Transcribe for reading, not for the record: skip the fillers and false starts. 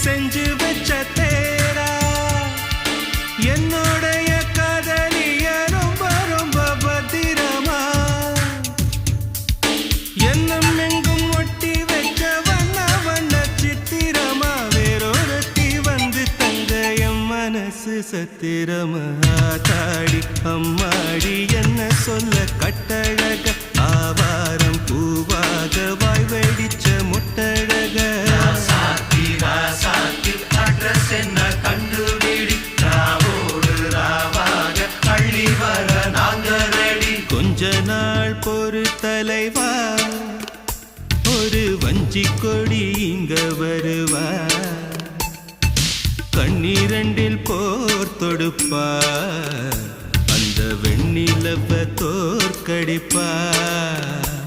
செஞ்சு வச்ச தேரா என்னுடைய காதலிய ரொம்ப ரொம்ப பத்திரமா என்னும் எங்கும் ஒட்டி வச்ச வண்ண வண்ண சித்திரமா வேறொருத்தி வந்து தங்க என் மனசு சத்திரமா தாடி அம்மாடி என்ன சொல்ல கட்டழக ஆவாரம் பூவாக வாய் வெடிச்ச முட்டழக அட்ரஸ் என்ன கண்டுபிடி ராவோடு ராவாக அள்ளி வர நாங்க ரெடி கொஞ்ச நாள் பொறு தலைவா ஒரு வஞ்சி கொடி இங்க வருவா கண்ணீரண்டில் போர் தொடுப்பா அந்த வெண்ணிலவ தோற்கடிப்பா